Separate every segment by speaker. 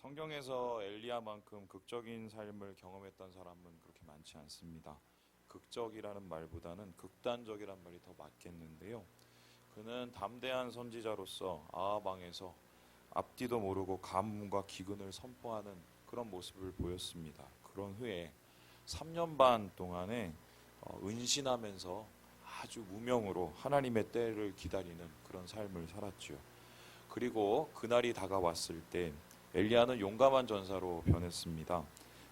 Speaker 1: 성경에서 엘리야만큼 극적인 삶을 경험했던 사람은 그렇게 많지 않습니다. 극적이라는 말보다는 극단적이란 말이 더 맞겠는데요. 그는 담대한 선지자로서 아합 왕에서 앞뒤도 모르고 가뭄과 기근을 선포하는 그런 모습을 보였습니다. 그런 후에 3년 반 동안에 은신하면서 아주 무명으로 하나님의 때를 기다리는 그런 삶을 살았죠. 그리고 그날이 다가왔을 때 엘리야는 용감한 전사로 변했습니다.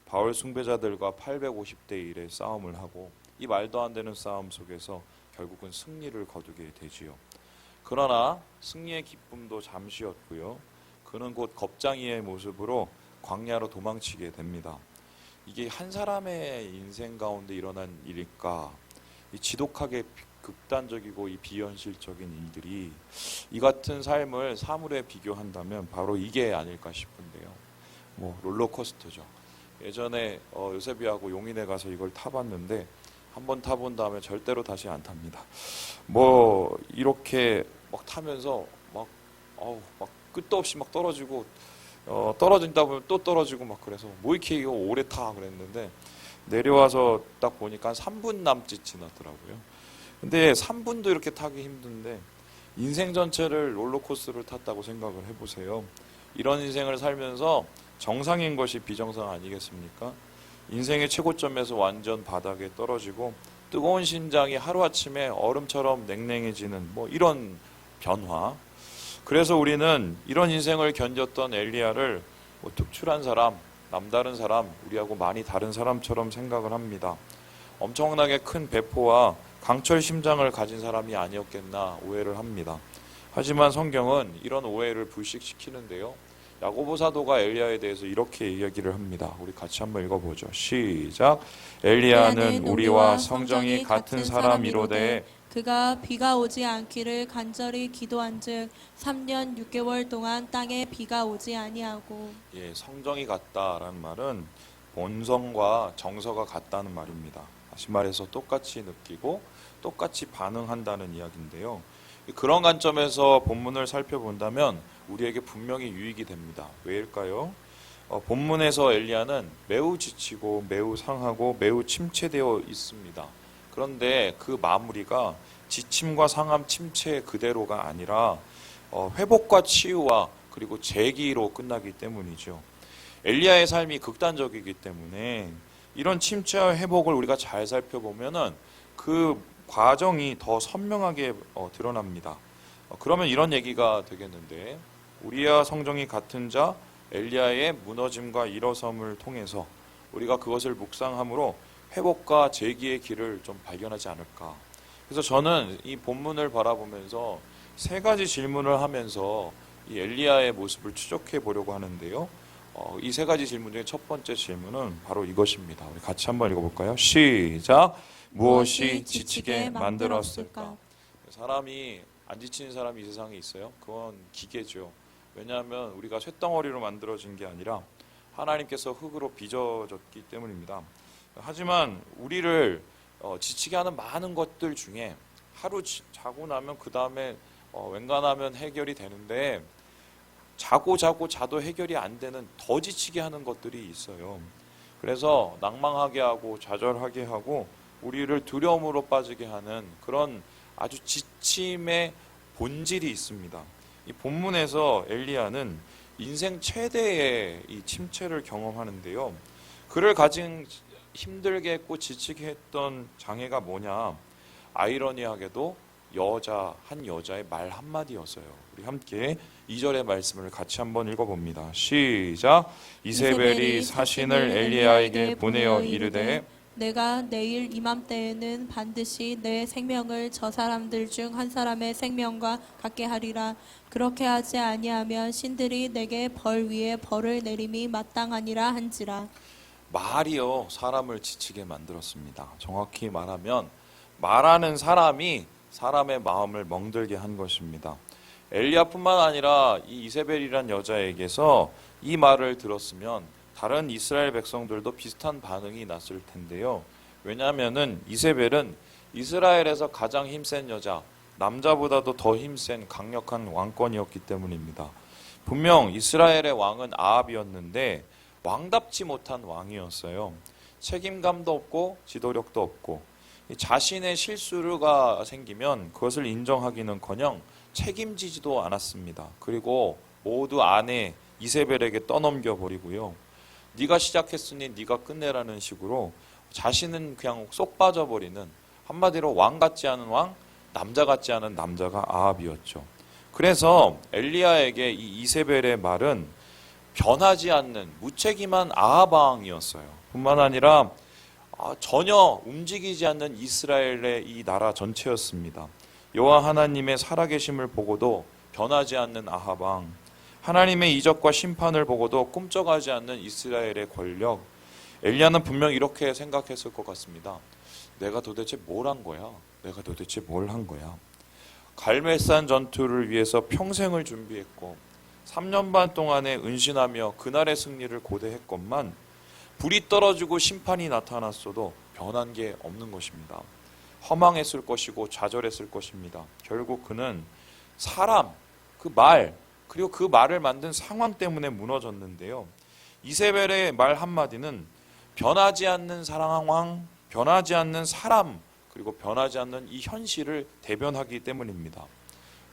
Speaker 1: 바울 숭배자들과 850대 1의 싸움을 하고 이 말도 안 되는 싸움 속에서 결국은 승리를 거두게 되지요. 그러나 승리의 기쁨도 잠시였고요. 그는 곧 겁쟁이의 모습으로 광야로 도망치게 됩니다. 이게 한 사람의 인생 가운데 일어난 일일까? 이 지독하게 극단적이고 이 비현실적인 일들이 이 같은 삶을 사물에 비교한다면 바로 이게 아닐까 싶은데요. 롤러코스터죠. 예전에 요셉이하고 용인에 가서 이걸 타봤는데 한번 타본 다음에 절대로 다시 안 탑니다. 이렇게 막 타면서 막 끝도 없이 막 떨어지고 떨어진다 보면 또 떨어지고 막 그래서 이렇게 이거 오래 타 그랬는데 내려와서 딱 보니까 한 3분 남짓 지났더라고요. 근데 3분도 이렇게 타기 힘든데 인생 전체를 롤러코스터를 탔다고 생각을 해보세요. 이런 인생을 살면서 정상인 것이 비정상 아니겠습니까? 인생의 최고점에서 완전 바닥에 떨어지고 뜨거운 심장이 하루아침에 얼음처럼 냉랭해지는 이런 변화. 그래서 우리는 이런 인생을 견뎠던 엘리야를 특출한 사람, 남다른 사람, 우리하고 많이 다른 사람처럼 생각을 합니다. 엄청나게 큰 배포와 강철 심장을 가진 사람이 아니었겠나 오해를 합니다. 하지만 성경은 이런 오해를 불식시키는데요. 야고보 사도가 엘리야에 대해서 이렇게 이야기를 합니다. 우리 같이 한번 읽어보죠. 시작. 엘리야는 우리와 성정이 같은 사람이로되
Speaker 2: 그가 비가 오지 않기를 간절히 기도한즉 3년 6개월 동안 땅에 비가 오지 아니하고.
Speaker 1: 성정이 같다라는 말은 본성과 정서가 같다는 말입니다. 다시 말해서 똑같이 느끼고 똑같이 반응한다는 이야기인데요. 그런 관점에서 본문을 살펴본다면 우리에게 분명히 유익이 됩니다. 왜일까요? 본문에서 엘리야는 매우 지치고 매우 상하고 매우 침체되어 있습니다. 그런데 그 마무리가 지침과 상함, 침체 그대로가 아니라 회복과 치유와 그리고 재기로 끝나기 때문이죠. 엘리야의 삶이 극단적이기 때문에 이런 침체와 회복을 우리가 잘 살펴보면은 그 과정이 더 선명하게 드러납니다. 그러면 이런 얘기가 되겠는데 우리와 성정이 같은 자 엘리야의 무너짐과 일어섬을 통해서 우리가 그것을 묵상함으로 회복과 재기의 길을 좀 발견하지 않을까. 그래서 저는 이 본문을 바라보면서 세 가지 질문을 하면서 이 엘리야의 모습을 추적해 보려고 하는데요. 이 세 가지 질문 중에 첫 번째 질문은 바로 이것입니다. 우리 같이 한번 읽어볼까요? 시작. 무엇이 지치게 만들었을까? 사람이 안 지치는 사람이 이 세상에 있어요? 그건 기계죠. 왜냐하면 우리가 쇳덩어리로 만들어진 게 아니라 하나님께서 흙으로 빚어졌기 때문입니다. 하지만 우리를 지치게 하는 많은 것들 중에 하루 자고 나면 그 다음에 웬간하면 해결이 되는데 자도 해결이 안 되는 더 지치게 하는 것들이 있어요. 그래서 낭망하게 하고 좌절하게 하고 우리를 두려움으로 빠지게 하는 그런 아주 지침의 본질이 있습니다. 이 본문에서 엘리야는 인생 최대의 이 침체를 경험하는데요. 그를 가진 힘들게 했고 지치게 했던 장애가 뭐냐? 아이러니하게도 한 여자의 말 한마디였어요. 우리 함께 2절의 말씀을 같이 한번 읽어봅니다. 시작. 이세벨이 사신을 엘리야에게 보내어 이르되
Speaker 2: 내가 내일 이맘때에는 반드시 내 생명을 저 사람들 중 한 사람의 생명과 같게 하리라. 그렇게 하지 아니하면 신들이 내게 벌 위에 벌을 내림이 마땅하니라 한지라.
Speaker 1: 말이요 사람을 지치게 만들었습니다. 정확히 말하면 말하는 사람이 사람의 마음을 멍들게 한 것입니다. 엘리야뿐만 아니라 이 이세벨이란 여자에게서 이 말을 들었으면 다른 이스라엘 백성들도 비슷한 반응이 났을 텐데요. 왜냐하면은 이세벨은 이스라엘에서 가장 힘센 여자, 남자보다도 더 힘센 강력한 왕권이었기 때문입니다. 분명 이스라엘의 왕은 아합이었는데 왕답지 못한 왕이었어요. 책임감도 없고 지도력도 없고 자신의 실수가 생기면 그것을 인정하기는커녕 책임지지도 않았습니다. 그리고 모두 아내 이세벨에게 떠넘겨 버리고요. 네가 시작했으니 네가 끝내라는 식으로 자신은 그냥 쏙 빠져버리는, 한마디로 왕 같지 않은 왕, 남자 같지 않은 남자가 아합이었죠. 그래서 엘리야에게 이 이세벨의 말은 변하지 않는 무책임한 아합 왕이었어요. 뿐만 아니라 전혀 움직이지 않는 이스라엘의 이 나라 전체였습니다. 여호와 하나님의 살아계심을 보고도 변하지 않는 아합 왕, 하나님의 이적과 심판을 보고도 꿈쩍하지 않는 이스라엘의 권력. 엘리야는 분명 이렇게 생각했을 것 같습니다. 내가 도대체 뭘 한 거야? 내가 도대체 뭘 한 거야? 갈멜산 전투를 위해서 평생을 준비했고 3년 반 동안에 은신하며 그날의 승리를 고대했건만 불이 떨어지고 심판이 나타났어도 변한 게 없는 것입니다. 허망했을 것이고 좌절했을 것입니다. 결국 그는 사람, 그 말, 그리고 그 말을 만든 상황 때문에 무너졌는데요. 이세벨의 말 한마디는 변하지 않는 상황, 변하지 않는 사람, 그리고 변하지 않는 이 현실을 대변하기 때문입니다.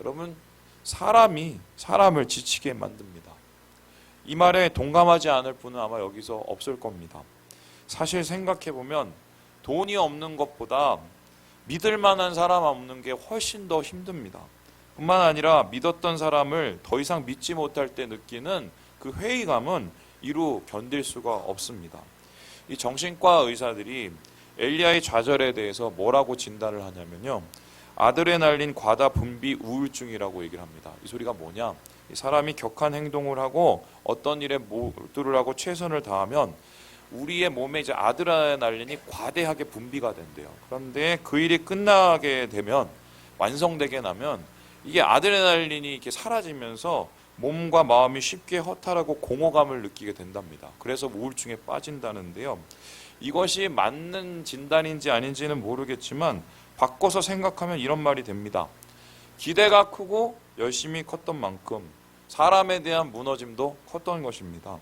Speaker 1: 여러분, 사람이 사람을 지치게 만듭니다. 이 말에 동감하지 않을 분은 아마 여기서 없을 겁니다. 사실 생각해보면 돈이 없는 것보다 믿을 만한 사람 없는 게 훨씬 더 힘듭니다. 뿐만 아니라 믿었던 사람을 더 이상 믿지 못할 때 느끼는 그 회의감은 이루 견딜 수가 없습니다. 이 정신과 의사들이 엘리야의 좌절에 대해서 뭐라고 진단을 하냐면요, 아드레날린 과다 분비 우울증이라고 얘기를 합니다. 이 소리가 뭐냐? 이 사람이 격한 행동을 하고 어떤 일에 몰두를 하고 최선을 다하면 우리의 몸에 이제 아드레날린이 과대하게 분비가 된대요. 그런데 그 일이 끝나게 되면, 완성되게 나면 이게 아드레날린이 이렇게 사라지면서 몸과 마음이 쉽게 허탈하고 공허감을 느끼게 된답니다. 그래서 우울증에 빠진다는데요. 이것이 맞는 진단인지 아닌지는 모르겠지만 바꿔서 생각하면 이런 말이 됩니다. 기대가 크고 열심히 컸던 만큼 사람에 대한 무너짐도 컸던 것입니다.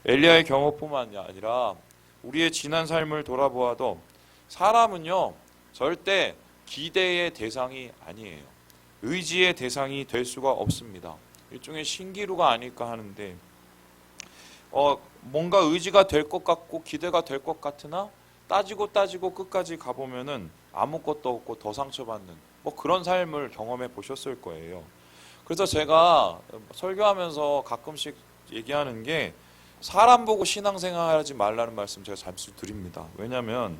Speaker 1: 엘리야의 경우뿐만 아니라 우리의 지난 삶을 돌아보아도 사람은요, 절대 기대의 대상이 아니에요. 의지의 대상이 될 수가 없습니다. 일종의 신기루가 아닐까 하는데, 뭔가 의지가 될 것 같고 기대가 될 것 같으나 따지고 끝까지 가보면은 아무것도 없고 더 상처받는 그런 삶을 경험해 보셨을 거예요. 그래서 제가 설교하면서 가끔씩 얘기하는 게, 사람 보고 신앙생활하지 말라는 말씀 제가 자주 드립니다. 왜냐하면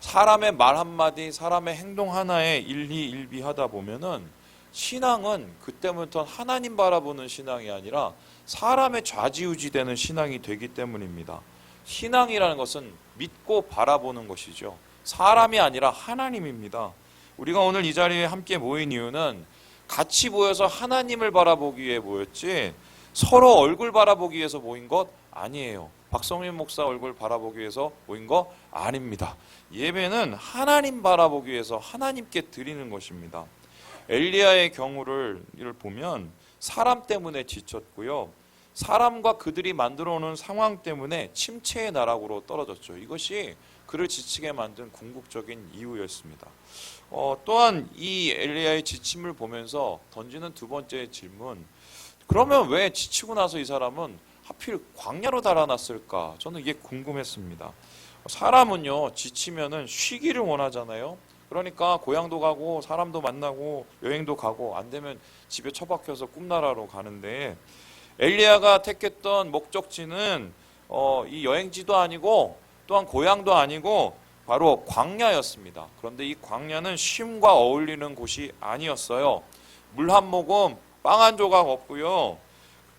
Speaker 1: 사람의 말 한마디, 사람의 행동 하나에 일희일비하다 보면은 신앙은 그때부터 하나님 바라보는 신앙이 아니라 사람의 좌지우지되는 신앙이 되기 때문입니다. 신앙이라는 것은 믿고 바라보는 것이죠. 사람이 아니라 하나님입니다. 우리가 오늘 이 자리에 함께 모인 이유는 같이 모여서 하나님을 바라보기 위해 모였지 서로 얼굴 바라보기 위해서 모인 것 아니에요. 박성민 목사 얼굴 바라보기 위해서 모인 거 아닙니다. 예배는 하나님 바라보기 위해서 하나님께 드리는 것입니다. 엘리야의 경우를 보면 사람 때문에 지쳤고요, 사람과 그들이 만들어 놓은 상황 때문에 침체의 나락으로 떨어졌죠. 이것이 그를 지치게 만든 궁극적인 이유였습니다. 또한 이 엘리야의 지침을 보면서 던지는 두 번째 질문, 그러면 왜 지치고 나서 이 사람은 하필 광야로 달아났을까? 저는 이게 궁금했습니다. 사람은요, 지치면은 쉬기를 원하잖아요. 그러니까 고향도 가고 사람도 만나고 여행도 가고, 안 되면 집에 처박혀서 꿈나라로 가는데, 엘리야가 택했던 목적지는 이 여행지도 아니고 또한 고향도 아니고 바로 광야였습니다. 그런데 이 광야는 쉼과 어울리는 곳이 아니었어요. 물 한 모금, 빵 한 조각 없고요,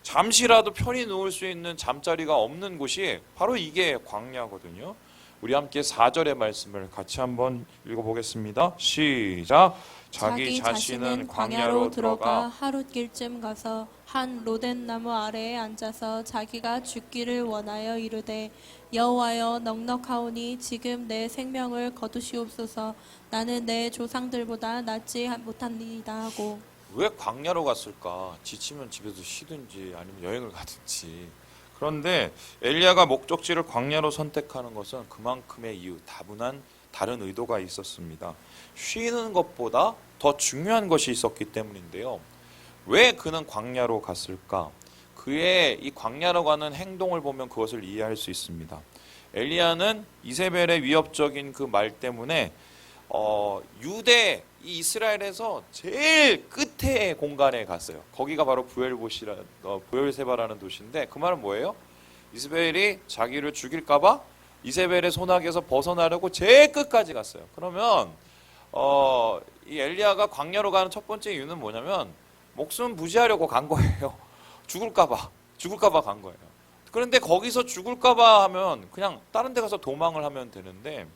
Speaker 1: 잠시라도 편히 누울 수 있는 잠자리가 없는 곳이 바로 이게 광야거든요. 우리 함께 4절의 말씀을 같이 한번 읽어보겠습니다. 시작. 자기 자신은 광야로 들어가
Speaker 2: 하룻길쯤 가서 한 로덴 나무 아래에 앉아서 자기가 죽기를 원하여 이르되, 여호와여, 넉넉하오니 지금 내 생명을 거두시옵소서. 나는 내 조상들보다 낫지 못합니다 하고.
Speaker 1: 왜 광야로 갔을까? 지치면 집에서 쉬든지 아니면 여행을 가든지. 그런데 엘리야가 목적지를 광야로 선택하는 것은 그만큼의 이유, 다분한 다른 의도가 있었습니다. 쉬는 것보다 더 중요한 것이 있었기 때문인데요. 왜 그는 광야로 갔을까? 그의 이 광야로 가는 행동을 보면 그것을 이해할 수 있습니다. 엘리야는 이세벨의 위협적인 그 말 때문에 유대 이 이스라엘에서 제일 끝에 공간에 갔어요. 거기가 바로 부엘세바라는 도시인데 그 말은 뭐예요? 이세벨이 자기를 죽일까봐 이세벨의 손아귀에서 벗어나려고 제일 끝까지 갔어요. 그러면 이 엘리야가 광야로 가는 첫 번째 이유는 뭐냐면 목숨 부지하려고 간 거예요. 죽을까봐 간 거예요. 그런데 거기서 죽을까봐 하면 그냥 다른 데 가서 도망을 하면 되는데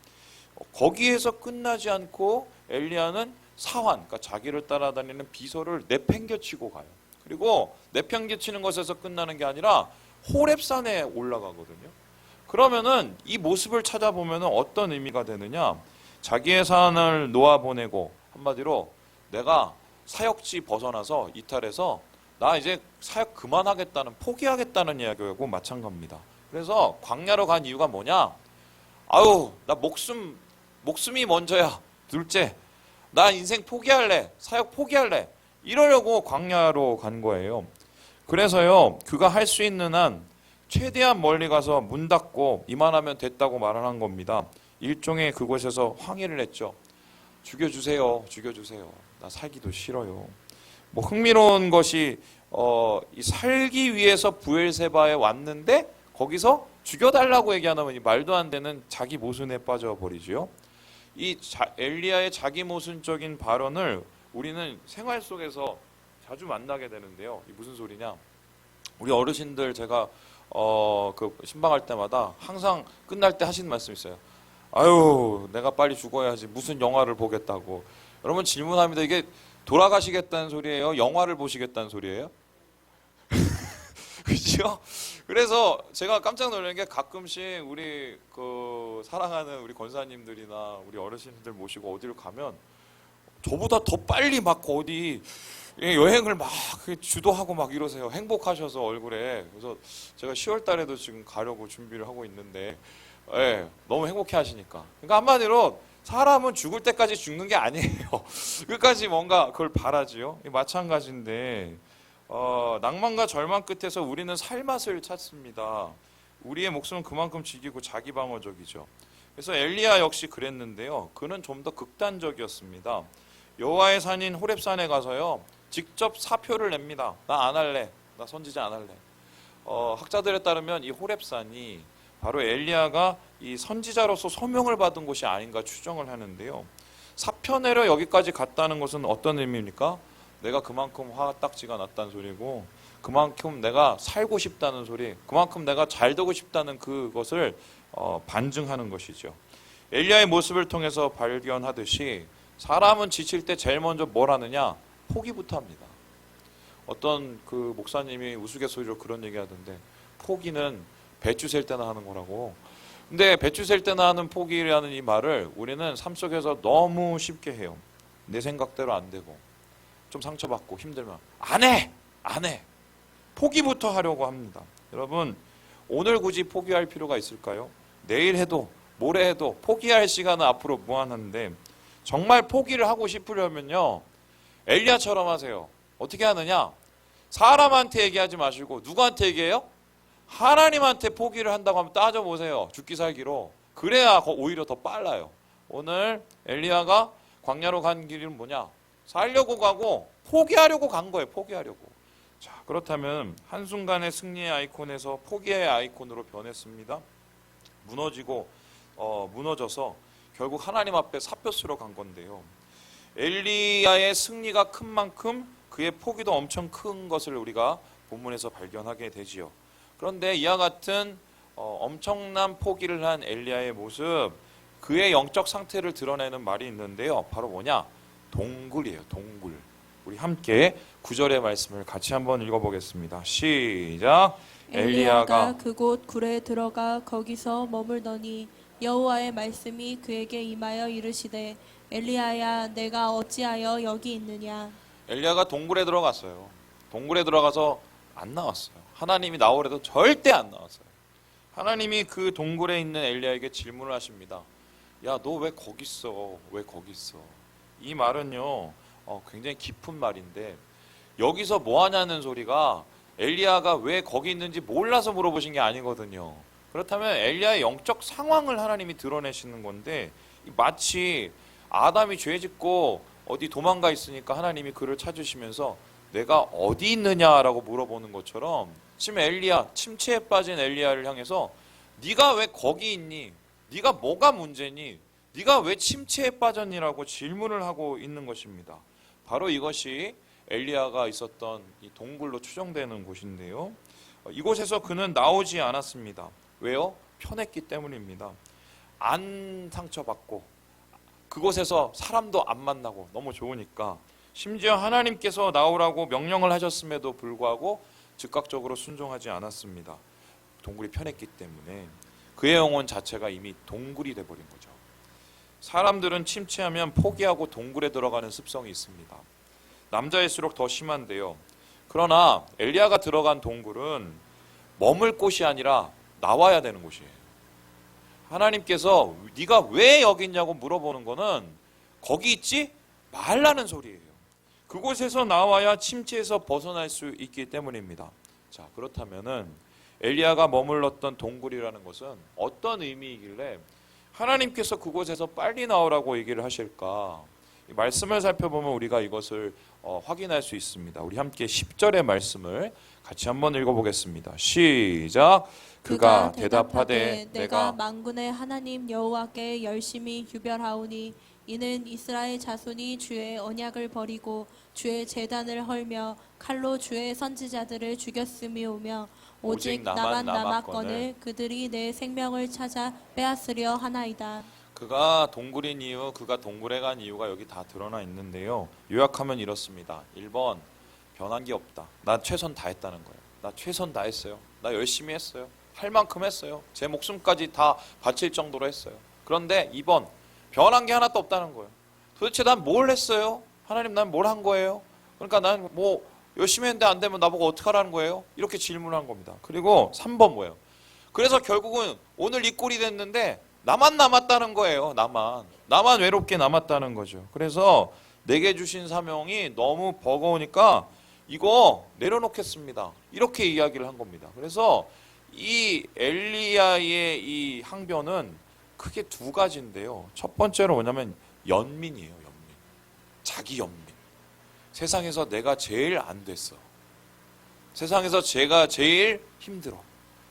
Speaker 1: 거기에서 끝나지 않고 엘리야는 사환, 그러니까 자기를 따라다니는 비서를 내팽개치고 가요. 그리고 내팽개치는 것에서 끝나는 게 아니라 호렙산에 올라가거든요. 그러면은 이 모습을 찾아보면은 어떤 의미가 되느냐? 자기의 사안을 놓아보내고 한마디로 내가 사역지 벗어나서 이탈해서 나 이제 사역 그만하겠다는 포기하겠다는 이야기하고 마찬가지입니다. 그래서 광야로 간 이유가 뭐냐? 아유, 나 목숨이 먼저야. 둘째, 나 인생 포기할래. 사역 포기할래. 이러려고 광야로 간 거예요. 그래서요, 그가 할 수 있는 한 최대한 멀리 가서 문 닫고 이만하면 됐다고 말하는 겁니다. 일종의 그곳에서 항의를 했죠. 죽여주세요. 나 살기도 싫어요. 뭐 흥미로운 것이 이 살기 위해서 부엘세바에 왔는데 거기서 죽여달라고 얘기하면 말도 안 되는 자기 모순에 빠져버리죠. 이 엘리야의 자기 모순적인 발언을 우리는 생활 속에서 자주 만나게 되는데요. 이 무슨 소리냐? 우리 어르신들 제가 그 신방할 때마다 항상 끝날 때 하시는 말씀이 있어요. 아유, 내가 빨리 죽어야지. 무슨 영화를 보겠다고. 여러분 질문합니다. 이게 돌아가시겠다는 소리예요? 영화를 보시겠다는 소리예요? 그죠? 그래서 제가 깜짝 놀란 게 가끔씩 우리 그 사랑하는 우리 권사님들이나 우리 어르신들 모시고 어디를 가면 저보다 더 빨리 막 어디 여행을 막 주도하고 막 이러세요. 행복하셔서 얼굴에. 그래서 제가 10월 달에도 지금 가려고 준비를 하고 있는데 너무 행복해 하시니까. 그러니까 한마디로 사람은 죽을 때까지 죽는 게 아니에요. 끝까지 뭔가 그걸 바라지요. 마찬가지인데 낭만과 절망 끝에서 우리는 살맛을 찾습니다. 우리의 목숨은 그만큼 지키고 자기 방어적이죠. 그래서 엘리야 역시 그랬는데요. 그는 좀 더 극단적이었습니다. 여호와의 산인 호렙산에 가서요. 직접 사표를 냅니다. 나 안 할래. 나 선지자 안 할래. 학자들에 따르면 이 호렙산이 바로 엘리야가 이 선지자로서 소명을 받은 곳이 아닌가 추정을 하는데요. 사표 내려 여기까지 갔다는 것은 어떤 의미입니까? 내가 그만큼 화딱지가 났다는 소리고 그만큼 내가 살고 싶다는 소리, 그만큼 내가 잘 되고 싶다는 그것을 반증하는 것이죠. 엘리야의 모습을 통해서 발견하듯이 사람은 지칠 때 제일 먼저 뭘 하느냐? 포기부터 합니다. 어떤 그 목사님이 우스갯소리로 그런 얘기 하던데 포기는 배추 셀 때나 하는 거라고. 근데 배추 셀 때나 하는 포기라는 이 말을 우리는 삶 속에서 너무 쉽게 해요. 내 생각대로 안 되고 좀 상처받고 힘들면 안 해! 포기부터 하려고 합니다. 여러분 오늘 굳이 포기할 필요가 있을까요? 내일 해도 모레 해도 포기할 시간은 앞으로 무한한데 정말 포기를 하고 싶으려면요 엘리야처럼 하세요. 어떻게 하느냐? 사람한테 얘기하지 마시고 누구한테 얘기해요? 하나님한테 포기를 한다고 하면 따져보세요. 죽기 살기로. 그래야 오히려 더 빨라요. 오늘 엘리야가 광야로 간 길은 뭐냐? 살려고 가고 포기하려고 간 거예요. 포기하려고. 자, 그렇다면 한순간의 승리의 아이콘에서 포기의 아이콘으로 변했습니다. 무너져서 결국 하나님 앞에 사표 쓰러 간 건데요. 엘리야의 승리가 큰 만큼 그의 포기도 엄청 큰 것을 우리가 본문에서 발견하게 되지요. 그런데 이와 같은 엄청난 포기를 한 엘리야의 모습, 그의 영적 상태를 드러내는 말이 있는데요. 바로 뭐냐? 동굴이에요. 동굴. 우리 함께 9절의 말씀을 같이 한번 읽어보겠습니다. 시작.
Speaker 2: 엘리야가 그곳 굴에 들어가 거기서 머물더니 여호와의 말씀이 그에게 임하여 이르시되 엘리야야 내가 어찌하여 여기 있느냐?
Speaker 1: 엘리야가 동굴에 들어갔어요. 동굴에 들어가서 안 나왔어요. 하나님이 나오래도 절대 안 나왔어요. 하나님이 그 동굴에 있는 엘리야에게 질문을 하십니다. 야, 너 왜 거기 있어? 왜 거기 있어? 이 말은요, 굉장히 깊은 말인데 여기서 뭐 하냐는 소리가 엘리야가 왜 거기 있는지 몰라서 물어보신 게 아니거든요. 그렇다면 엘리야의 영적 상황을 하나님이 드러내시는 건데 마치 아담이 죄 짓고 어디 도망가 있으니까 하나님이 그를 찾으시면서 내가 어디 있느냐라고 물어보는 것처럼 지금 엘리야, 침체에 빠진 엘리야를 향해서 네가 왜 거기 있니? 네가 뭐가 문제니? 네가 왜 침체에 빠졌니라고 질문을 하고 있는 것입니다. 바로 이것이 엘리야가 있었던 이 동굴로 추정되는 곳인데요. 이곳에서 그는 나오지 않았습니다. 왜요? 편했기 때문입니다. 안 상처받고 그곳에서 사람도 안 만나고 너무 좋으니까 심지어 하나님께서 나오라고 명령을 하셨음에도 불구하고 즉각적으로 순종하지 않았습니다. 동굴이 편했기 때문에 그의 영혼 자체가 이미 동굴이 돼버린 거죠. 사람들은 침체하면 포기하고 동굴에 들어가는 습성이 있습니다. 남자일수록 더 심한데요. 그러나 엘리야가 들어간 동굴은 머물 곳이 아니라 나와야 되는 곳이에요. 하나님께서 네가 왜 여기 있냐고 물어보는 거는 거기 있지 말라는 소리예요. 그곳에서 나와야 침체에서 벗어날 수 있기 때문입니다. 자, 그렇다면은 엘리야가 머물렀던 동굴이라는 것은 어떤 의미이길래 하나님께서 그곳에서 빨리 나오라고 얘기를 하실까? 말씀을 살펴보면 우리가 이것을 확인할 수 있습니다. 우리 함께 10절의 말씀을 같이 한번 읽어보겠습니다. 시작. 그가 대답하되
Speaker 2: 내가 만군의 하나님 여호와께 열심히 유별하오니 이는 이스라엘 자손이 주의 언약을 버리고 주의 제단을 헐며 칼로 주의 선지자들을 죽였음이오며 오직 나만 남았거늘 그들이 내 생명을 찾아 빼앗으려 하나이다.
Speaker 1: 그가 동굴인 이유, 그가 동굴에 간 이유가 여기 다 드러나 있는데요. 요약하면 이렇습니다. 1번, 변한 게 없다. 나 최선 다했다는 거예요. 나 최선 다했어요. 나 열심히 했어요. 할 만큼 했어요. 제 목숨까지 다 바칠 정도로 했어요. 그런데 2번, 변한 게 하나도 없다는 거예요. 도대체 난 뭘 했어요? 하나님, 난 뭘 한 거예요? 그러니까 난 뭐 열심히 했는데 안 되면 나보고 어떡하라는 거예요? 이렇게 질문한 겁니다. 그리고 3번 뭐예요? 그래서 결국은 오늘 이 꼴이 됐는데 나만 남았다는 거예요. 나만 외롭게 남았다는 거죠. 그래서 내게 주신 사명이 너무 버거우니까 이거 내려놓겠습니다. 이렇게 이야기를 한 겁니다. 그래서 이 엘리야의 이 항변은 크게 두 가지인데요. 첫 번째로 뭐냐면 연민이에요. 연민. 자기 연민. 세상에서 내가 제일 안 됐어. 세상에서 제가 제일 힘들어.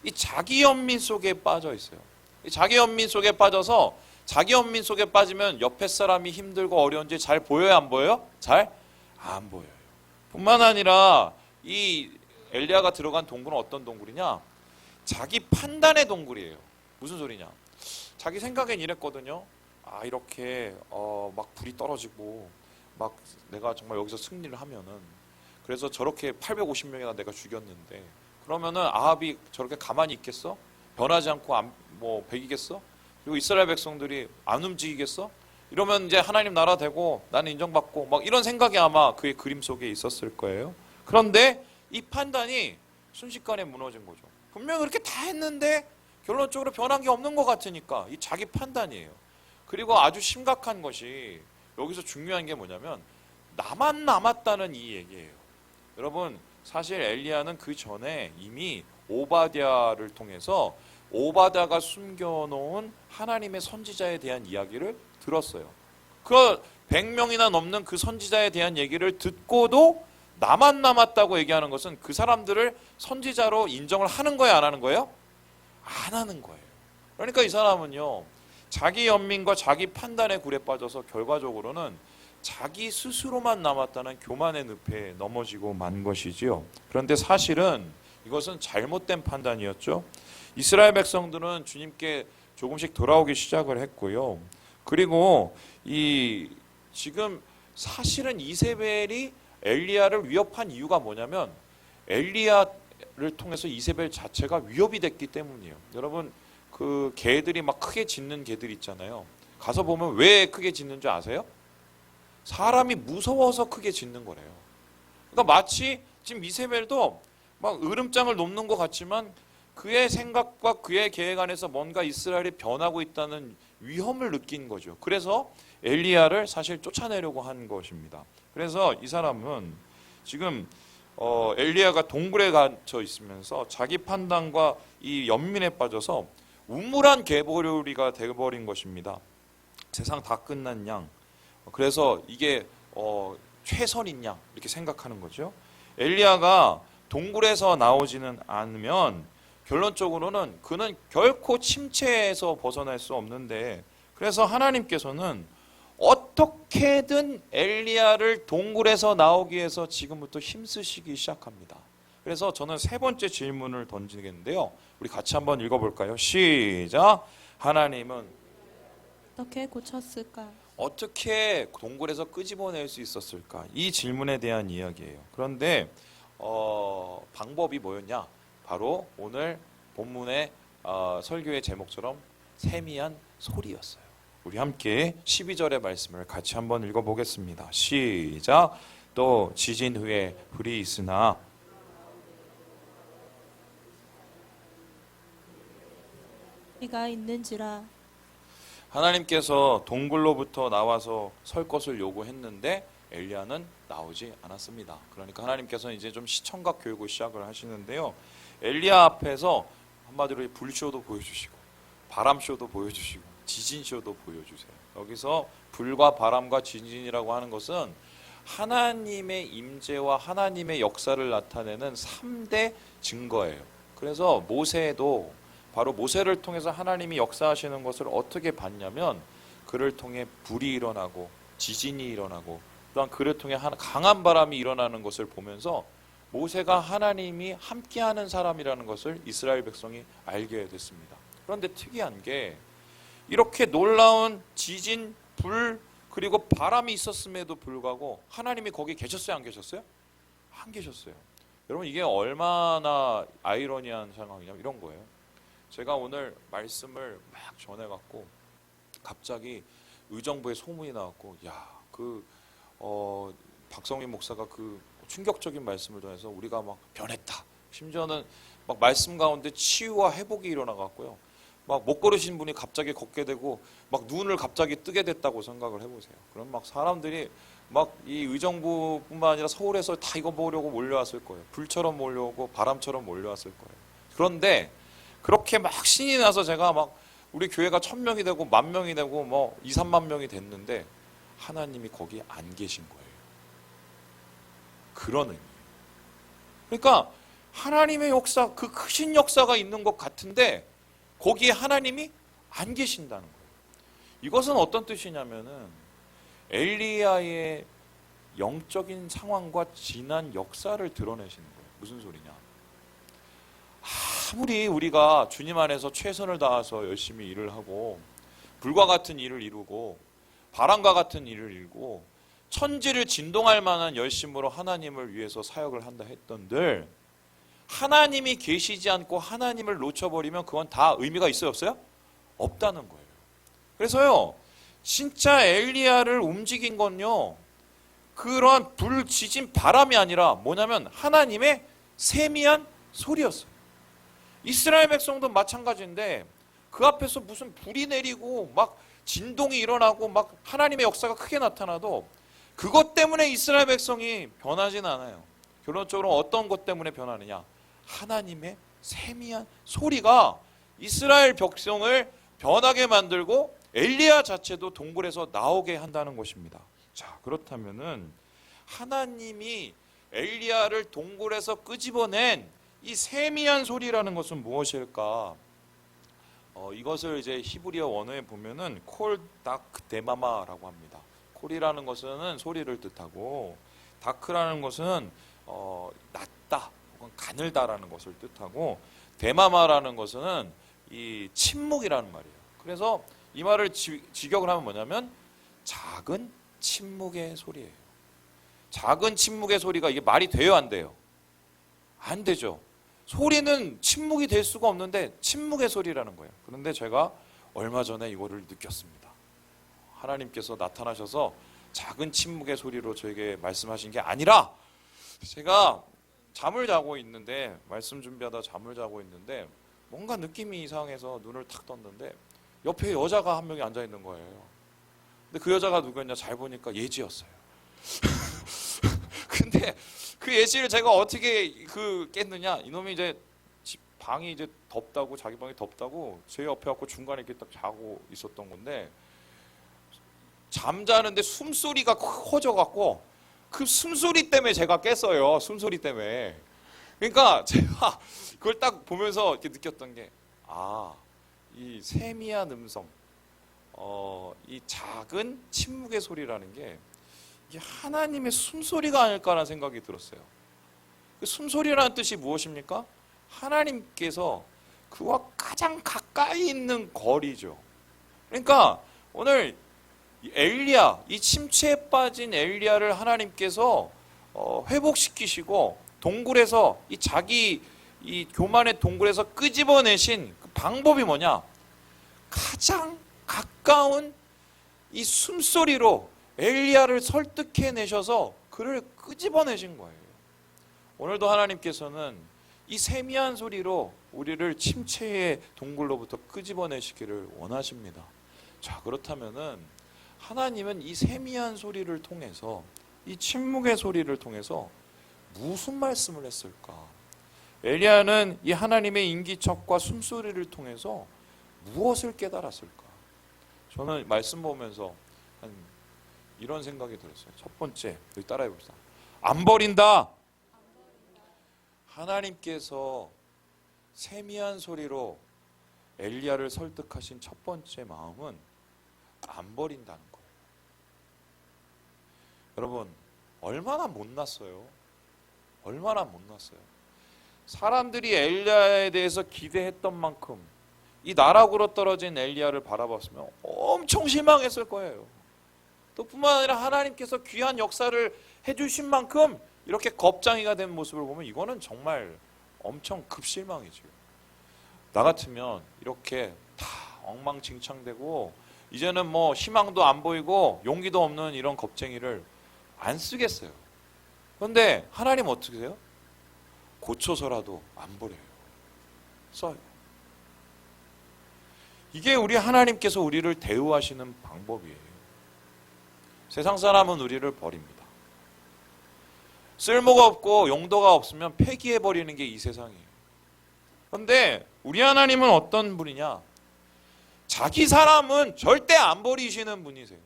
Speaker 1: 이 자기 연민 속에 빠져 있어요. 이 자기 연민 속에 빠져서 자기 연민 속에 빠지면 옆에 사람이 힘들고 어려운지 잘 보여요, 안 보여요? 잘 안 보여요. 뿐만 아니라 이 엘리야가 들어간 동굴은 어떤 동굴이냐? 자기 판단의 동굴이에요. 무슨 소리냐? 자기 생각엔 이랬거든요. 아, 이렇게 막 불이 떨어지고 막 내가 정말 여기서 승리를 하면은 그래서 저렇게 850명이나 내가 죽였는데 그러면은 아합이 저렇게 가만히 있겠어? 변하지 않고 뭐 배기겠어? 그리고 이스라엘 백성들이 안 움직이겠어? 이러면 이제 하나님 나라 되고 나는 인정받고 막 이런 생각이 아마 그의 그림 속에 있었을 거예요. 그런데 이 판단이 순식간에 무너진 거죠. 분명히 그렇게 다 했는데 결론적으로 변한 게 없는 것 같으니까 이 자기 판단이에요. 그리고 아주 심각한 것이 여기서 중요한 게 뭐냐면 나만 남았다는 이 얘기예요. 여러분, 사실 엘리야는 그 전에 이미 오바댜를 통해서 오바댜가 숨겨놓은 하나님의 선지자에 대한 이야기를 들었어요. 그 100명이나 넘는 그 선지자에 대한 얘기를 듣고도 나만 남았다고 얘기하는 것은 그 사람들을 선지자로 인정을 하는 거예요, 안 하는 거예요? 안 하는 거예요. 그러니까 이 사람은요, 자기 연민과 자기 판단의 굴에 빠져서 결과적으로는 자기 스스로만 남았다는 교만의 늪에 넘어지고 만 것이지요. 그런데 사실은 이것은 잘못된 판단이었죠. 이스라엘 백성들은 주님께 조금씩 돌아오기 시작을 했고요. 그리고 지금 사실은 이세벨이 엘리야를 위협한 이유가 뭐냐면 엘리야를 통해서 이세벨 자체가 위협이 됐기 때문이에요. 여러분, 그 개들이 막 크게 짖는 개들 있잖아요. 가서 보면 왜 크게 짖는 줄 아세요? 사람이 무서워서 크게 짓는 거래요. 그러니까 마치 지금 이세벨도 막 으름장을 놓는 것 같지만 그의 생각과 그의 계획 안에서 뭔가 이스라엘이 변하고 있다는 위험을 느낀 거죠. 그래서 엘리야를 사실 쫓아내려고 한 것입니다. 그래서 이 사람은 지금 엘리야가 동굴에 갇혀 있으면서 자기 판단과 이 연민에 빠져서 우물한 개보리가 되어버린 것입니다. 세상 다 끝난 양. 그래서 이게 최선인 양 이렇게 생각하는 거죠. 엘리야가 동굴에서 나오지는 않으면 결론적으로는 그는 결코 침체에서 벗어날 수 없는데, 그래서 하나님께서는 어떻게든 엘리야를 동굴에서 나오기 위해서 지금부터 힘쓰시기 시작합니다. 그래서 저는 세 번째 질문을 던지겠는데요. 우리 같이 한번 읽어볼까요? 시작. 하나님은
Speaker 2: 어떻게 고쳤을까?
Speaker 1: 어떻게 동굴에서 끄집어낼 수 있었을까? 이 질문에 대한 이야기예요. 그런데 방법이 뭐였냐? 바로 오늘 본문의 설교의 제목처럼 세미한 소리였어요. 우리 함께 12절의 말씀을 같이 한번 읽어보겠습니다. 시작. 또 지진 후에 불이 있으나
Speaker 2: 소리가 있는지라.
Speaker 1: 하나님께서 동굴로부터 나와서 설 것을 요구했는데 엘리야는 나오지 않았습니다. 그러니까 하나님께서는 이제 좀 시청각 교육을 시작을 하시는데요. 엘리야 앞에서 한마디로 불쇼도 보여주시고 바람쇼도 보여주시고 지진쇼도 보여주세요. 여기서 불과 바람과 지진이라고 하는 것은 하나님의 임재와 하나님의 역사를 나타내는 3대 증거예요. 그래서 모세도 바로 모세를 통해서 하나님이 역사하시는 것을 어떻게 봤냐면 그를 통해 불이 일어나고 지진이 일어나고 또한 그를 통해 강한 바람이 일어나는 것을 보면서 모세가 하나님이 함께하는 사람이라는 것을 이스라엘 백성이 알게 됐습니다. 그런데 특이한 게 이렇게 놀라운 지진, 불 그리고 바람이 있었음에도 불구하고 하나님이 거기 계셨어요? 안 계셨어요? 안 계셨어요. 여러분 이게 얼마나 아이러니한 상황이냐면 이런 거예요. 제가 오늘 말씀을 막 전해갖고 갑자기 의정부에 소문이 나왔고 박성민 목사가 그 충격적인 말씀을 전해서 우리가 막 변했다. 심지어는 막 말씀 가운데 치유와 회복이 일어나갖고요. 막 못 걸으신 분이 갑자기 걷게 되고 막 눈을 갑자기 뜨게 됐다고 생각을 해보세요. 그럼 막 사람들이 막 이 의정부뿐만 아니라 서울에서 다 이거 보려고 몰려왔을 거예요. 불처럼 몰려오고 바람처럼 몰려왔을 거예요. 그런데 그렇게 막 신이 나서 제가 막 우리 교회가 1000명이 되고 10,000명이 되고 뭐 2, 3만 명이 됐는데 하나님이 거기 안 계신 거예요. 그런 의미예요. 그러니까 하나님의 역사, 그 크신 역사가 있는 것 같은데 거기에 하나님이 안 계신다는 거예요. 이것은 어떤 뜻이냐면은 엘리야의 영적인 상황과 지난 역사를 드러내시는 거예요. 무슨 소리냐? 아무리 우리가 주님 안에서 최선을 다해서 열심히 일을 하고 불과 같은 일을 이루고 바람과 같은 일을 이루고 천지를 진동할 만한 열심으로 하나님을 위해서 사역을 한다 했던들 하나님이 계시지 않고 하나님을 놓쳐버리면 그건 다 의미가 있어요? 없어요? 없다는 거예요. 그래서요 진짜 엘리야를 움직인 건요 그러한 불, 지진, 바람이 아니라 뭐냐면 하나님의 세미한 소리였어요. 이스라엘 백성도 마찬가지인데 그 앞에서 무슨 불이 내리고 막 진동이 일어나고 막 하나님의 역사가 크게 나타나도 그것 때문에 이스라엘 백성이 변하지는 않아요. 결론적으로 어떤 것 때문에 변하느냐? 하나님의 세미한 소리가 이스라엘 백성을 변하게 만들고 엘리야 자체도 동굴에서 나오게 한다는 것입니다. 자, 그렇다면은 하나님이 엘리야를 동굴에서 끄집어낸 이 세미한 소리라는 것은 무엇일까? 이것을 이제 히브리어 원어에 보면은 콜 다크 데마마라고 합니다. 콜이라는 것은 소리를 뜻하고 다크라는 것은 낮다 혹은 가늘다라는 것을 뜻하고 데마마라는 것은 이 침묵이라는 말이에요. 그래서 이 말을 직역을 하면 뭐냐면 작은 침묵의 소리예요. 작은 침묵의 소리가 이게 말이 돼요, 안 돼요? 안 되죠. 소리는 침묵이 될 수가 없는데 침묵의 소리라는 거예요. 그런데 제가 얼마 전에 이거를 느꼈습니다. 하나님께서 나타나셔서 작은 침묵의 소리로 저에게 말씀하신 게 아니라, 제가 잠을 자고 있는데, 말씀 준비하다 잠을 자고 있는데 뭔가 느낌이 이상해서 눈을 탁 떴는데 옆에 여자가 한 명이 앉아 있는 거예요. 근데 그 여자가 누구였냐, 잘 보니까 예지였어요. 근데 그 예지를 제가 어떻게 깼느냐, 이놈이 이제 집 방이 이제 덥다고, 자기 방이 덥다고 제 옆에 갖고 중간에 이렇게 딱 자고 있었던 건데, 잠자는데 숨소리가 커져 갖고 그 숨소리 때문에 제가 깼어요. 숨소리 때문에. 그러니까 제가 그걸 딱 보면서 이렇게 느꼈던 게, 이 세미한 음성, 이 작은 침묵의 소리라는 게 이게 하나님의 숨소리가 아닐까라는 생각이 들었어요. 그 숨소리라는 뜻이 무엇입니까? 하나님께서 그와 가장 가까이 있는 거리죠. 그러니까 오늘 엘리야, 이 침체에 빠진 엘리야를 하나님께서 회복시키시고 동굴에서 이 교만의 동굴에서 끄집어내신 그 방법이 뭐냐? 가장 가까운 이 숨소리로 엘리야를 설득해내셔서 그를 끄집어내신 거예요. 오늘도 하나님께서는 이 세미한 소리로 우리를 침체의 동굴로부터 끄집어내시기를 원하십니다. 자, 그렇다면은 하나님은 이 세미한 소리를 통해서, 이 침묵의 소리를 통해서 무슨 말씀을 했을까? 엘리야는 이 하나님의 인기척과 숨소리를 통해서 무엇을 깨달았을까? 저는 말씀 보면서 이런 생각이 들었어요. 첫 번째, 여기 따라해 봅시다. 안 버린다. 하나님께서 세미한 소리로 엘리야를 설득하신 첫 번째 마음은 안 버린다는 거예요. 여러분, 얼마나 못났어요? 얼마나 못났어요? 사람들이 엘리야에 대해서 기대했던 만큼 이 나락으로 떨어진 엘리야를 바라봤으면 엄청 실망했을 거예요. 또 뿐만 아니라 하나님께서 귀한 역사를 해주신 만큼 이렇게 겁장이가 된 모습을 보면 이거는 정말 엄청 급실망이죠. 나 같으면 이렇게 다 엉망진창되고 이제는 뭐 희망도 안 보이고 용기도 없는 이런 겁쟁이를 안 쓰겠어요. 그런데 하나님 어떻게 해요? 고쳐서라도 안 버려요. 써요. 이게 우리 하나님께서 우리를 대우하시는 방법이에요. 세상 사람은 우리를 버립니다. 쓸모가 없고 용도가 없으면 폐기해버리는 게 이 세상이에요. 그런데 우리 하나님은 어떤 분이냐? 자기 사람은 절대 안 버리시는 분이세요.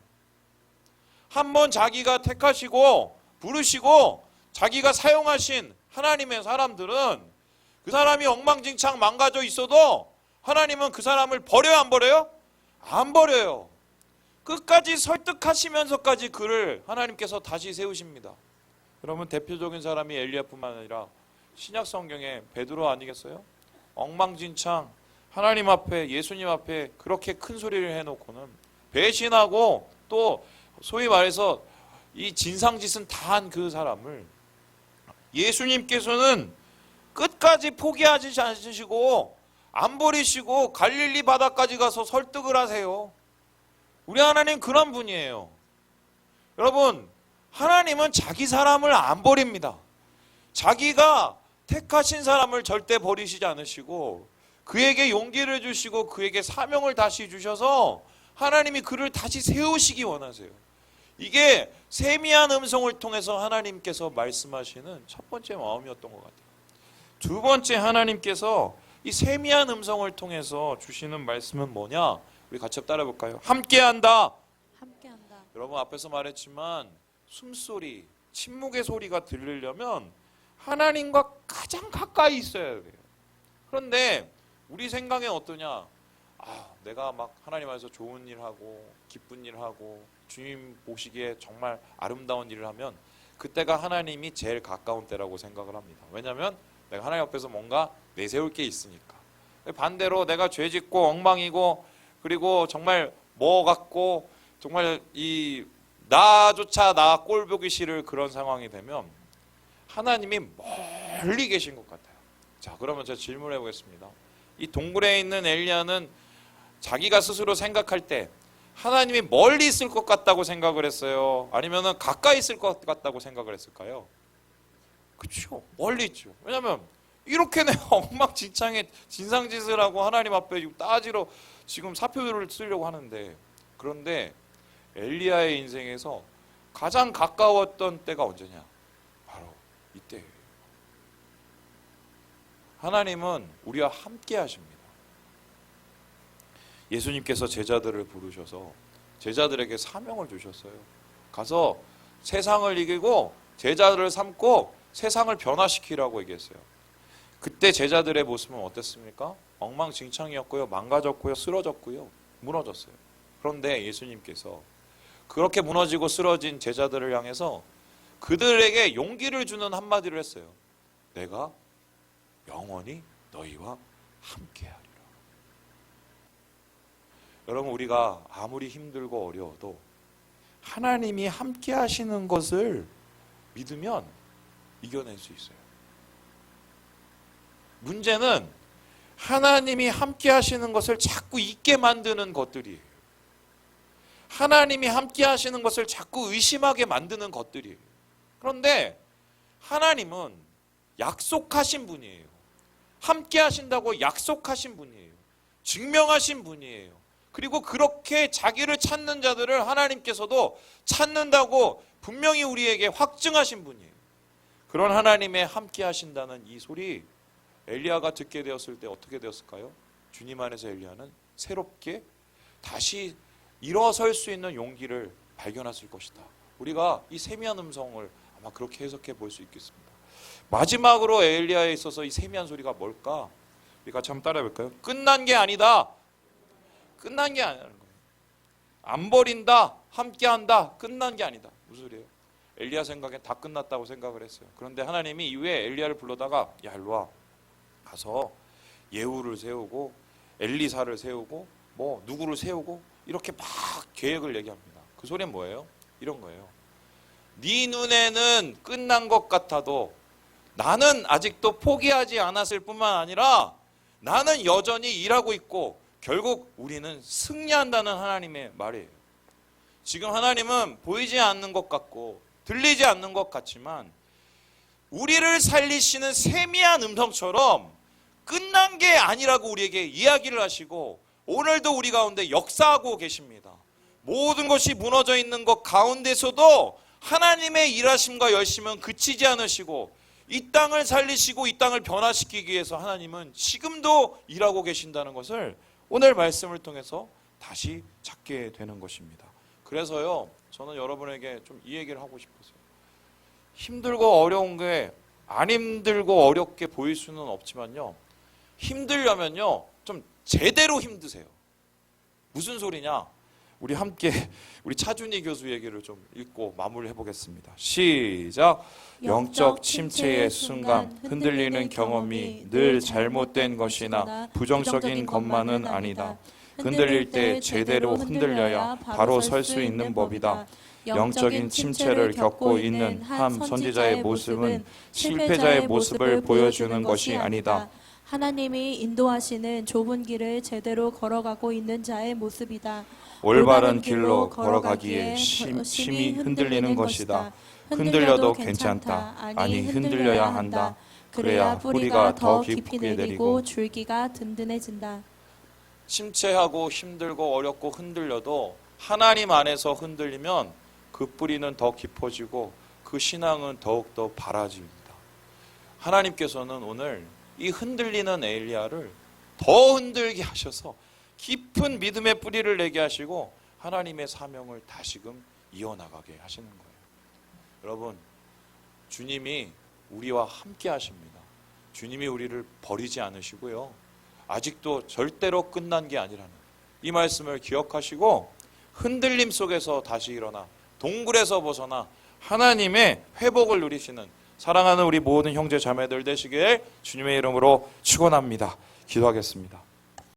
Speaker 1: 한번 자기가 택하시고 부르시고 자기가 사용하신 하나님의 사람들은 그 사람이 엉망진창 망가져 있어도 하나님은 그 사람을 버려요, 안 버려요? 안 버려요. 끝까지 설득하시면서까지 그를 하나님께서 다시 세우십니다. 그러면 대표적인 사람이 엘리야뿐만 아니라 신약 성경에 베드로 아니겠어요? 엉망진창 하나님 앞에, 예수님 앞에 그렇게 큰 소리를 해놓고는 배신하고 또 소위 말해서 이 진상짓은 다 한 그 사람을 예수님께서는 끝까지 포기하지 않으시고 안 버리시고 갈릴리 바다까지 가서 설득을 하세요. 우리 하나님 그런 분이에요. 여러분, 하나님은 자기 사람을 안 버립니다. 자기가 택하신 사람을 절대 버리시지 않으시고 그에게 용기를 주시고 그에게 사명을 다시 주셔서 하나님이 그를 다시 세우시기 원하세요. 이게 세미한 음성을 통해서 하나님께서 말씀하시는 첫 번째 마음이었던 것 같아요. 두 번째, 하나님께서 이 세미한 음성을 통해서 주시는 말씀은 뭐냐? 우리 같이 따라해 볼까요? 함께한다.
Speaker 2: 함께한다.
Speaker 1: 여러분, 앞에서 말했지만 숨소리, 침묵의 소리가 들리려면 하나님과 가장 가까이 있어야 돼요. 그런데 우리 생각엔 어떠냐? 내가 막 하나님 안에서 좋은 일 하고 기쁜 일 하고 주님 보시기에 정말 아름다운 일을 하면 그때가 하나님이 제일 가까운 때라고 생각을 합니다. 왜냐하면 내가 하나님 앞에서 뭔가 내세울 게 있으니까. 반대로 내가 죄짓고 엉망이고 그리고 정말 뭐 같고 정말 이 나조차 나 꼴보기 싫을 그런 상황이 되면 하나님이 멀리 계신 것 같아요. 자, 그러면 제가 질문해 보겠습니다. 이 동굴에 있는 엘리야는 자기가 스스로 생각할 때 하나님이 멀리 있을 것 같다고 생각을 했어요? 아니면은 가까이 있을 것 같다고 생각을 했을까요? 그렇죠. 멀리 있죠. 왜냐하면 이렇게 내가 엉망진창의 진상짓을 하고 하나님 앞에 지금 따지러 지금 사표를 쓰려고 하는데, 그런데 엘리야의 인생에서 가장 가까웠던 때가 언제냐? 바로 이때예요. 하나님은 우리와 함께 하십니다. 예수님께서 제자들을 부르셔서 제자들에게 사명을 주셨어요. 가서 세상을 이기고 제자들을 삼고 세상을 변화시키라고 얘기했어요. 그때 제자들의 모습은 어땠습니까? 엉망진창이었고요. 망가졌고요. 쓰러졌고요. 무너졌어요. 그런데 예수님께서 그렇게 무너지고 쓰러진 제자들을 향해서 그들에게 용기를 주는 한마디를 했어요. 내가 영원히 너희와 함께하리라. 여러분, 우리가 아무리 힘들고 어려워도 하나님이 함께 하시는 것을 믿으면 이겨낼 수 있어요. 문제는 하나님이 함께 하시는 것을 자꾸 잊게 만드는 것들이에요. 하나님이 함께 하시는 것을 자꾸 의심하게 만드는 것들이에요. 그런데 하나님은 약속하신 분이에요. 함께 하신다고 약속하신 분이에요. 증명하신 분이에요. 그리고 그렇게 자기를 찾는 자들을 하나님께서도 찾는다고 분명히 우리에게 확증하신 분이에요. 그런 하나님의 함께 하신다는 이 소리, 엘리야가 듣게 되었을 때 어떻게 되었을까요? 주님 안에서 엘리야는 새롭게 다시 일어설 수 있는 용기를 발견했을 것이다. 우리가 이 세미한 음성을 아마 그렇게 해석해 볼 수 있겠습니다. 마지막으로 엘리야에 있어서 이 세미한 소리가 뭘까? 우리 같이 한번 따라해 볼까요? 끝난 게 아니다. 끝난 게 아니라는 거예요. 안 버린다, 함께한다, 끝난 게 아니다. 무슨 소리예요? 엘리야 생각엔 다 끝났다고 생각을 했어요. 그런데 하나님이 이후에 엘리야를 불러다가 야, 일로 와. 가서 예후를 세우고 엘리사를 세우고 뭐 누구를 세우고 이렇게 막 계획을 얘기합니다. 그 소리는 뭐예요? 이런 거예요. 네 눈에는 끝난 것 같아도 나는 아직도 포기하지 않았을 뿐만 아니라 나는 여전히 일하고 있고 결국 우리는 승리한다는 하나님의 말이에요. 지금 하나님은 보이지 않는 것 같고 들리지 않는 것 같지만 우리를 살리시는 세미한 음성처럼 끝난 게 아니라고 우리에게 이야기를 하시고 오늘도 우리 가운데 역사하고 계십니다. 모든 것이 무너져 있는 것 가운데서도 하나님의 일하심과 열심은 그치지 않으시고 이 땅을 살리시고 이 땅을 변화시키기 위해서 하나님은 지금도 일하고 계신다는 것을 오늘 말씀을 통해서 다시 찾게 되는 것입니다. 그래서요, 저는 여러분에게 좀 이 얘기를 하고 싶었어요. 힘들고 어려운 게 안 힘들고 어렵게 보일 수는 없지만요, 힘들려면요 좀 제대로 힘드세요. 무슨 소리냐? 우리 함께 우리 차준희 교수 얘기를 좀 읽고 마무리해 보겠습니다. 시작. 영적 침체의 순간 흔들리는 경험이 늘 잘못된 것이나 부정적인 것만은 아니다. 흔들릴 때 제대로 흔들려야 바로 설 수 있는 법이다. 영적인 침체를 겪고 있는 한 선지자의 모습은 실패자의 모습을 보여주는 것이 아니다.
Speaker 2: 하나님이 인도하시는 좁은 길을 제대로 걸어가고 있는 자의 모습이다.
Speaker 1: 올바른 길로 걸어가기에 심히 흔들리는 것이다. 흔들려도 괜찮다. 아니 흔들려야 한다. 그래야 뿌리가 더 깊게 내리고
Speaker 2: 줄기가 든든해진다.
Speaker 1: 침체하고 힘들고 어렵고 흔들려도 하나님 안에서 흔들리면 그 뿌리는 더 깊어지고 그 신앙은 더욱더 바라집니다. 하나님께서는 오늘 이 흔들리는 엘리야를 더 흔들게 하셔서 깊은 믿음의 뿌리를 내게 하시고 하나님의 사명을 다시금 이어나가게 하시는 거예요. 여러분, 주님이 우리와 함께 하십니다. 주님이 우리를 버리지 않으시고요, 아직도 절대로 끝난 게 아니라는 이 말씀을 기억하시고 흔들림 속에서 다시 일어나 동굴에서 벗어나 하나님의 회복을 누리시는 사랑하는 우리 모든 형제 자매들 되시길 주님의 이름으로 축원합니다. 기도하겠습니다.